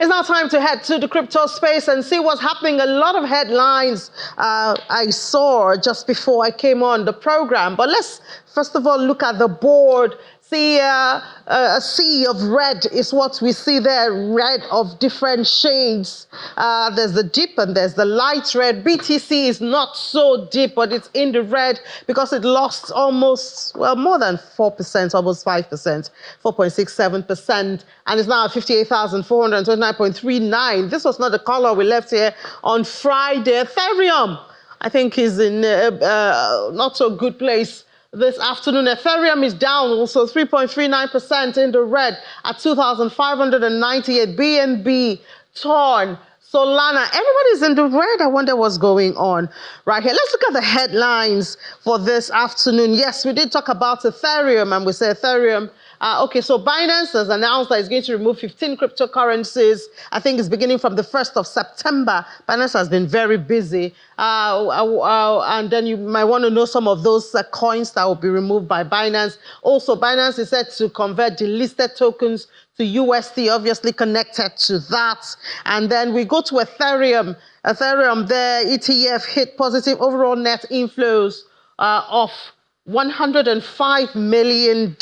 It's now time to head to the crypto space and see what's happening. A lot of headlines I saw just before I came on the program. But let's first of all look at the board. See, a sea of red is what we see there, red of different shades. There's the deep and there's the light red. BTC is not so deep, but it's in the red because it lost almost, well, more than 4%, almost 5%, 4.67%, and it's now at 58,429.39. This was not the color we left here on Friday. Ethereum, I think, is in not so good place this afternoon. Ethereum is down also 3.39% in the red at 2,598. BNB, torn. Solana, everybody's in the red. I wonder what's going on right here. Let's look at the headlines for this afternoon. Yes, we did talk about Ethereum, and we say Ethereum. Okay, so Binance has announced that it's going to remove 15 cryptocurrencies. I think it's beginning from the 1st of September. Binance has been very busy. And then you might want to know some of those coins that will be removed by Binance. Also, Binance is set to convert delisted tokens to USD, obviously connected to that. And then we go to Ethereum. Ethereum, their ETF hit positive overall net inflows of $105 million.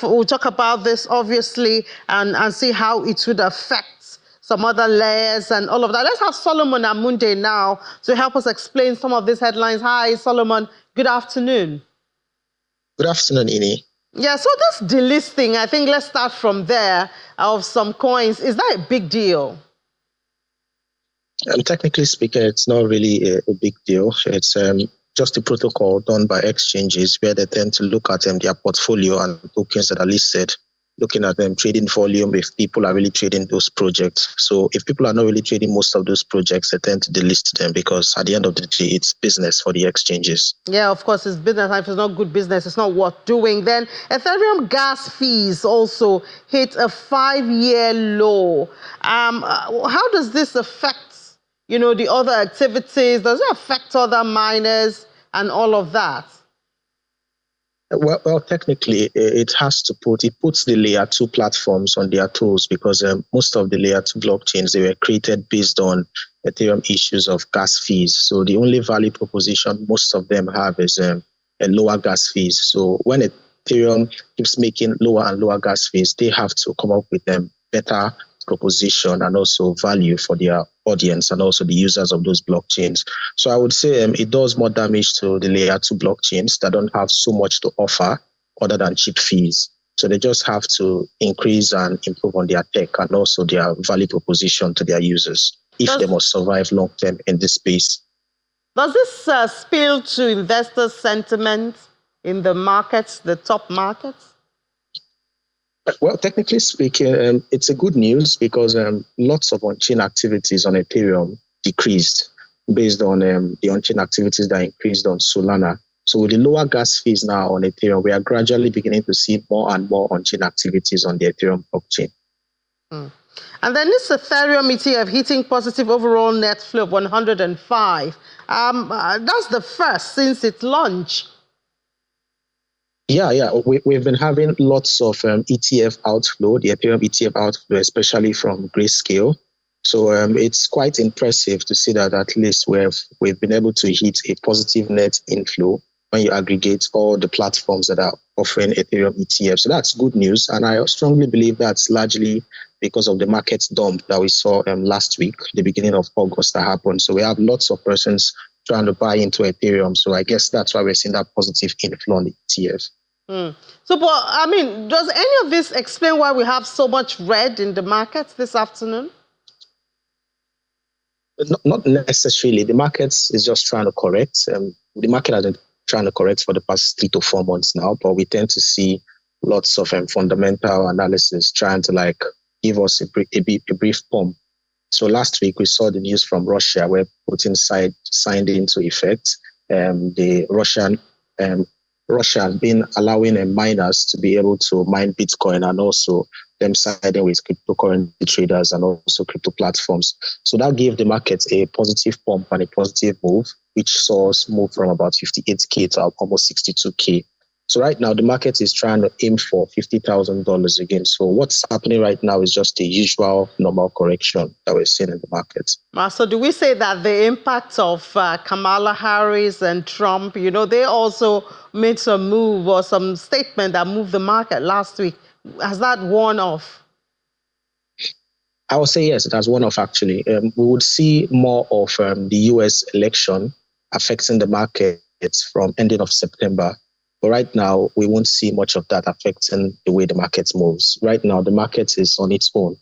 We'll talk about this, obviously, and see how it would affect some other layers and all of that. Let's have Solomon Amunde now to help us explain some of these headlines. Hi, Solomon. Good afternoon. Good afternoon, Ini. Yeah, so this delisting, I think let's start from there, of some coins. Is that a big deal? Technically speaking, it's not really a big deal. It's just a protocol done by exchanges where they tend to look at their portfolio and tokens that are listed, looking at them trading volume if people are really trading those projects. So if people are not really trading most of those projects, they tend to delist them because at the end of the day, it's business for the exchanges. Yeah, of course, it's business. If it's not good business, it's not worth doing. Then Ethereum gas fees also hit a 5-year low. How does this affect, the other activities? Does it affect other miners and all of that? Well, technically, it puts the layer 2 platforms on their toes because most of the layer 2 blockchains, they were created based on Ethereum issues of gas fees. So the only value proposition most of them have is a lower gas fees. So when Ethereum keeps making lower and lower gas fees, they have to come up with better proposition and also value for their audience and also the users of those blockchains. So I would say it does more damage to the layer 2 blockchains that don't have so much to offer other than cheap fees. So they just have to increase and improve on their tech and also their value proposition to their users if they must survive long term in this space. Does this spill to investor sentiment in the markets, the top markets? Well, technically speaking, it's a good news because lots of on-chain activities on Ethereum decreased based on the on-chain activities that increased on Solana. So with the lower gas fees now on Ethereum, we are gradually beginning to see more and more on-chain activities on the Ethereum blockchain. And then this Ethereum ETF hitting positive overall net flow of 105. That's the first since its launch. Yeah. We've been having lots of ETF outflow, the Ethereum ETF outflow, especially from Grayscale. So it's quite impressive to see that at least we've been able to hit a positive net inflow when you aggregate all the platforms that are offering Ethereum ETF. So that's good news. And I strongly believe that's largely because of the market dump that we saw last week, the beginning of August that happened. So we have lots of persons trying to buy into Ethereum. So I guess that's why we're seeing that positive inflow on the ETF. So, but I mean, does any of this explain why we have so much red in the markets this afternoon? Not necessarily. The market is just trying to correct. The market has been trying to correct for the past 3 to 4 months now, but we tend to see lots of fundamental analysis trying to give us a brief pump. So last week we saw the news from Russia where Putin signed into effect the Russia has been allowing miners to be able to mine Bitcoin and also them siding with cryptocurrency traders and also crypto platforms. So that gave the market a positive pump and a positive move, which saw us move from about 58K to almost 62K. So right now, the market is trying to aim for $50,000 again. So what's happening right now is just the usual normal correction that we're seeing in the market. So do we say that the impact of Kamala Harris and Trump, they also made some move or some statement that moved the market last week? Has that worn off? I would say yes, it has worn off actually. We would see more of the US election affecting the markets from ending of September. But right now, we won't see much of that affecting the way the market moves. Right now, the market is on its own.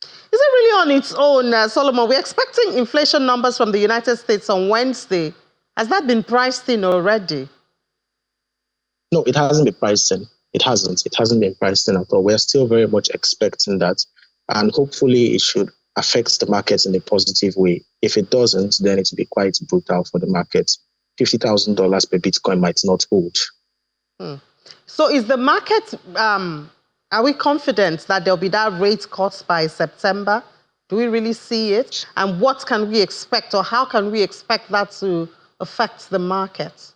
Is it really on its own, Solomon? We're expecting inflation numbers from the United States on Wednesday. Has that been priced in already? No, it hasn't been priced in. It hasn't. It hasn't been priced in at all. We're still very much expecting that. And hopefully it should affect the market in a positive way. If it doesn't, then it will be quite brutal for the market. $50,000 per Bitcoin might not hold. So is the market, are we confident that there'll be that rate cut by September? Do we really see it? And what can we expect, or how can we expect that to affect the market?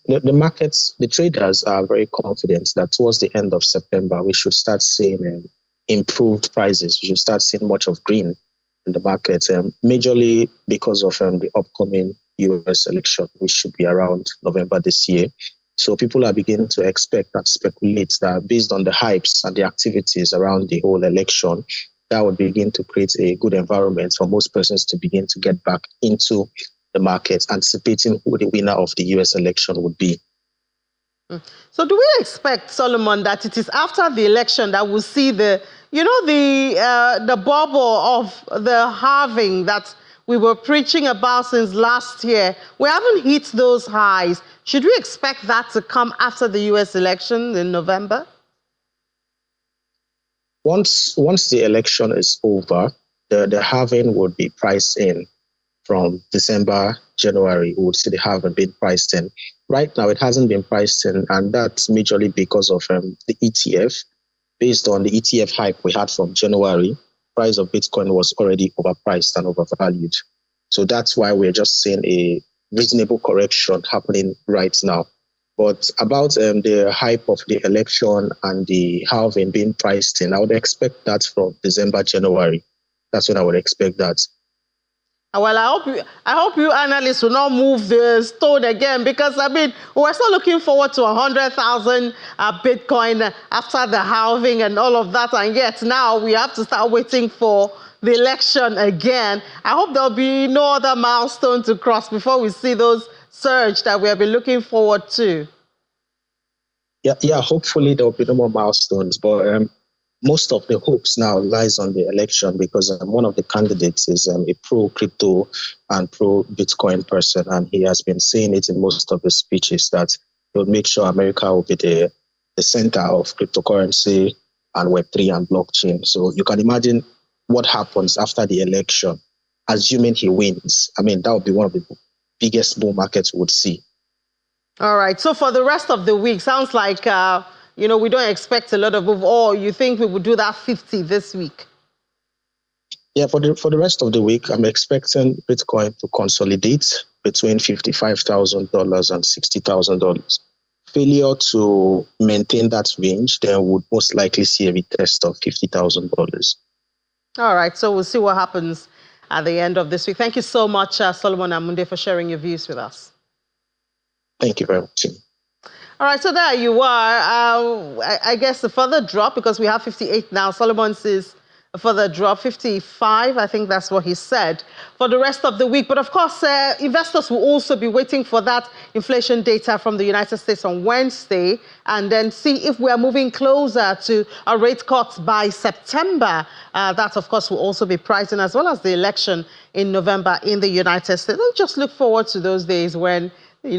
The markets, the traders are very confident that towards the end of September, we should start seeing improved prices. We should start seeing much of green in the market, majorly because of the upcoming US election, which should be around November this year. So people are beginning to expect and speculate that based on the hypes and the activities around the whole election, that would begin to create a good environment for most persons to begin to get back into the market, anticipating who the winner of the US election would be. So do we expect, Solomon, that it is after the election that we'll see the bubble of the halving that we were preaching about since last year? We haven't hit those highs. Should we expect that to come after the US election in November? Once the election is over, the halving would be priced in from December, January. We would see the halving being priced in. Right now, it hasn't been priced in, and that's majorly because of the ETF. Based on the ETF hype we had from January, price of Bitcoin was already overpriced and overvalued. So that's why we're just seeing a reasonable correction happening right now. But about the hype of the election and the halving being priced in, I would expect that from December, January. That's when I would expect that. Well, I hope you analysts will not move the stone again, because we're still looking forward to 100,000 Bitcoin after the halving and all of that, and yet now we have to start waiting for the election again. I hope there'll be no other milestone to cross before we see those surge that we have been looking forward to. Yeah. Hopefully there'll be no more milestones, but most of the hopes now lies on the election, because one of the candidates is a pro-crypto and pro-Bitcoin person, and he has been saying it in most of the speeches that he will make sure America will be the center of cryptocurrency and Web3 and blockchain. So you can imagine what happens after the election, assuming he wins. That would be one of the biggest bull markets we would see. All right. So for the rest of the week, sounds like we don't expect a lot of move. Or you think we would do that 50 this week? Yeah, for the rest of the week, I'm expecting Bitcoin to consolidate between $55,000 and $60,000. Failure to maintain that range, then would most likely see a retest of $50,000. All right. So we'll see what happens at the end of this week. Thank you so much, Solomon Amunde, for sharing your views with us. Thank you very much. All right, so there you are. I guess a further drop, because we have 58 now. Solomon says a further drop, 55. I think that's what he said for the rest of the week. But of course, investors will also be waiting for that inflation data from the United States on Wednesday, and then see if we are moving closer to a rate cut by September. That, of course, will also be priced in, as well as the election in November in the United States. Let's just look forward to those days when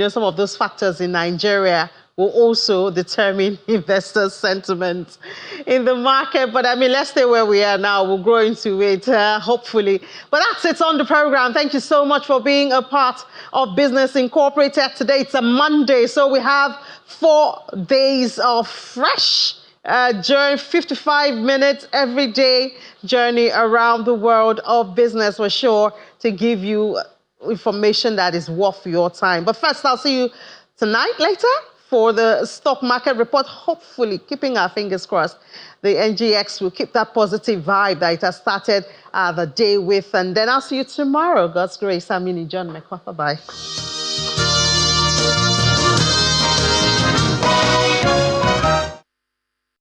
some of those factors in Nigeria will also determine investors' sentiment in the market. But let's stay where we are now. We'll grow into it, hopefully. But that's it on the program. Thank you so much for being a part of Business Incorporated. Today, it's a Monday, so we have 4 days of fresh journey, 55 minutes every day journey around the world of business. We're sure to give you information that is worth your time. But first, I'll see you tonight later for the stock market report, hopefully keeping our fingers crossed. The NGX will keep that positive vibe that it has started the day with. And then I'll see you tomorrow. God's grace. I'm Mini John McCoy. Bye-bye.